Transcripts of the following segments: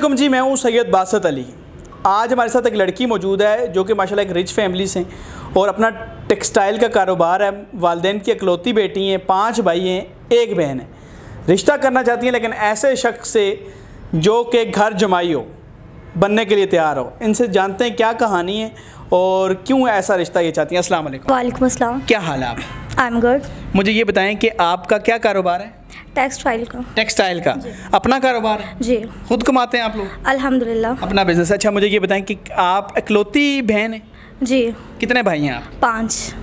अस्सलामुअलैकुम जी, मैं हूँ सैयद बासत अली। आज हमारे साथ एक लड़की मौजूद है जो कि माशाल्लाह एक रिच फैमिली से और अपना टेक्सटाइल का कारोबार है। वालिदैन की इकलौती बेटी हैं, 5 भाई हैं, 1 बहन है। रिश्ता करना चाहती हैं लेकिन ऐसे शख्स से जो कि घर जमाई हो, बनने के लिए तैयार हो। इनसे जानते हैं क्या कहानी है और क्यों ऐसा रिश्ता ये चाहती हैं। अस्सलाम वालेकुम। वालेकुम अस्सलाम। क्या हाल है आप? I am good. मुझे ये बताएं कि आपका क्या कारोबार है? टेक्सटाइल का। टेक्सटाइल का अपना कारोबार है? जी। खुद कमाते हैं आप लोग? अल्हम्दुलिल्लाह। अपना बिजनेस। अच्छा, मुझे ये बताएं कि आप इकलौती बहन हैं? जी। कितने भाई हैं आप?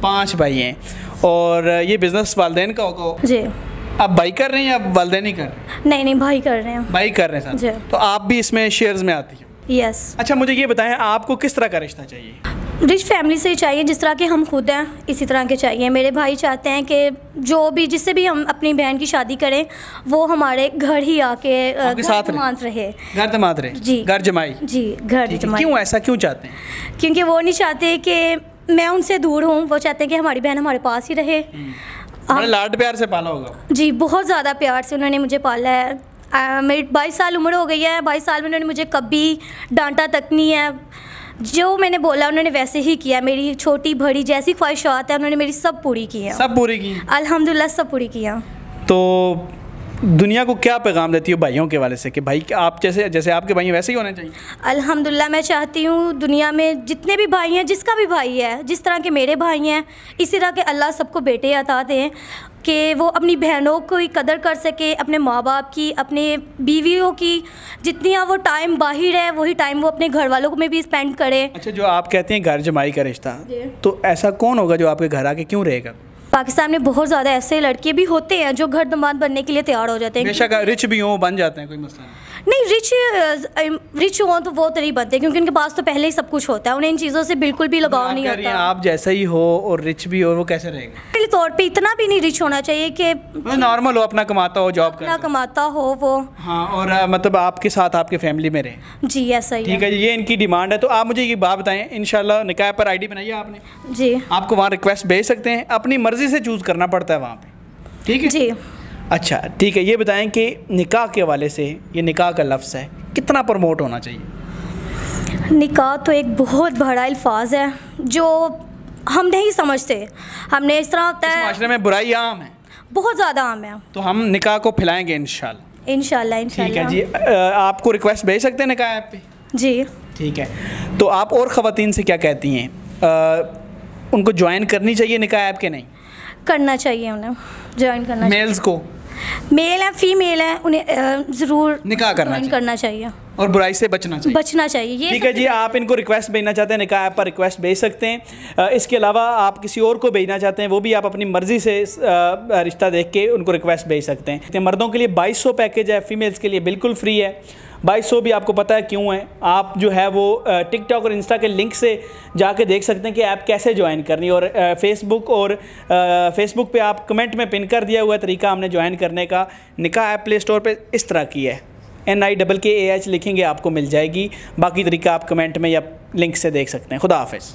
5 भाई हैं। और ये बिजनेस वालिदैन का होगा? जी। आप भाई कर रहे हैं या वालिदैन ही कर रहे हैं? नहीं भाई कर रहे हैं। भाई कर रहे हैं जी। साथ। तो आप भी इसमें शेयर्स में आती हैं? यस। अच्छा, मुझे ये बताएं आपको किस तरह का रिश्ता चाहिए? रिच फैमिली से ही चाहिए, जिस तरह के हम खुद हैं इसी तरह के चाहिए। मेरे भाई चाहते हैं कि जो भी जिससे भी हम अपनी बहन की शादी करें वो हमारे घर ही आके साथ दमाद रहे। घर दमाद रहे? जी। घर जमाई? जी, घर जमाई। क्यों ऐसा क्यों चाहते हैं? क्योंकि वो नहीं चाहते कि मैं उनसे दूर हूँ, वो चाहते हैं कि हमारी बहन हमारे पास ही रहे। बड़े लाड प्यार से पाला होगा? जी, बहुत ज़्यादा प्यार से उन्होंने मुझे पाला है। मेरी 22 साल उम्र हो गई है। 22 साल में उन्होंने मुझे कभी डांटा तक नहीं है। जो मैंने बोला उन्होंने वैसे ही किया। मेरी छोटी बड़ी जैसी ख्वाहिशात है उन्होंने मेरी सब पूरी की है। सब पूरी की? अल्हम्दुलिल्लाह सब पूरी किया। तो दुनिया को क्या पैगाम देती हो भाइयों के वाले से कि भाई आप जैसे आपके भाई वैसे ही होने चाहिए? अल्हम्दुलिल्लाह मैं चाहती हूँ दुनिया में जितने भी भाई हैं, जिसका भी भाई है, जिस तरह के मेरे भाई हैं, इसी तरह के अल्लाह सबको बेटे अता दें कि वो अपनी बहनों की कदर कर सके, अपने माँ बाप की, अपने बीवियों की। जितनी वो टाइम बाहर है वही टाइम वो अपने घर वालों में भी स्पेंड करे। अच्छा, जो आप कहते हैं घर जमाई का रिश्ता, तो ऐसा कौन होगा जो आपके घर आके क्यों रहेगा? पाकिस्तान में बहुत ज़्यादा ऐसे लड़के भी होते हैं जो घर दामाद बनने के लिए तैयार हो जाते हैं। बेशक रिच भी हों, बन जाते हैं, कोई मसला नहीं। रिच हो तो वो तो नहीं बनते क्योंकि उनके पास तो पहले ही सब कुछ होता है, उन्हें इन चीज़ों से बिल्कुल भी लगाव नहीं होता। आप जैसा ही हो और रिच भी हो, वो कैसे रहेगा? पहले तौर पे इतना भी नहीं रिच होना चाहिए कि नॉर्मल हो, अपना कमाता हो, जॉब अपना कमाता हो वो। हाँ, और मतलब आपके साथ आपके फैमिली में रहे। जी ऐसा ही। ठीक है जी, ये इनकी डिमांड है। तो आप मुझे ये बात बताएं, इंशाल्लाह निकाह पर आईडी बनाई है आपने? जी। आपको वहाँ रिक्वेस्ट भेज सकते हैं, अपनी मर्जी से चूज़ करना पड़ता है वहाँ पे, ठीक है जी। अच्छा ठीक है, ये बताएं कि निकाह के हवाले से, ये निकाह का लफ्ज़ है कितना प्रमोट होना चाहिए? निकाह तो एक बहुत बड़ा अल्फाज है जो हम नहीं समझते। हमने इस तरह होता है, माशरे में बुराई आम है, बहुत ज़्यादा आम है। तो हम निकाह को फैलाएंगे इंशाल्लाह। इंशाल्लाह। ठीक है जी। आपको रिक्वेस्ट भेज सकते हैं निकाह ऐप पे? जी। ठीक है, तो आप और ख़वातीन से क्या कहती हैं? उनको ज्वाइन करनी चाहिए निकाह ऐप के? नहीं करना चाहिए, उन्हें ज्वाइन करना। मेल्स को, मेल है फीमेल है, उन्हें ज़रूर निकाह करना चाहिए और बुराई से बचना चाहिए। ये ठीक है जी। आप इनको रिक्वेस्ट भेजना चाहते हैं निकाह ऐप पर रिक्वेस्ट भेज सकते हैं। इसके अलावा आप किसी और को भेजना चाहते हैं, वो भी आप अपनी मर्ज़ी से रिश्ता देख के उनको रिक्वेस्ट भेज सकते हैं। मर्दों के लिए 2200 पैकेज है, फीमेल्स के लिए बिल्कुल फ्री है। 2200 भी आपको पता है क्यों है। आप जो है वो टिकटॉक और इंस्टा के लिंक से जाके देख सकते हैं कि ऐप कैसे ज्वाइन करनी है। और फेसबुक पे आप कमेंट में पिन कर दिया हुआ तरीका हमने ज्वाइन करने का। निकाह ऐप प्ले स्टोर पे इस तरह की है, NIKAH लिखेंगे आपको मिल जाएगी। बाकी तरीका आप कमेंट में या लिंक से देख सकते हैं। खुदा हाफिज़।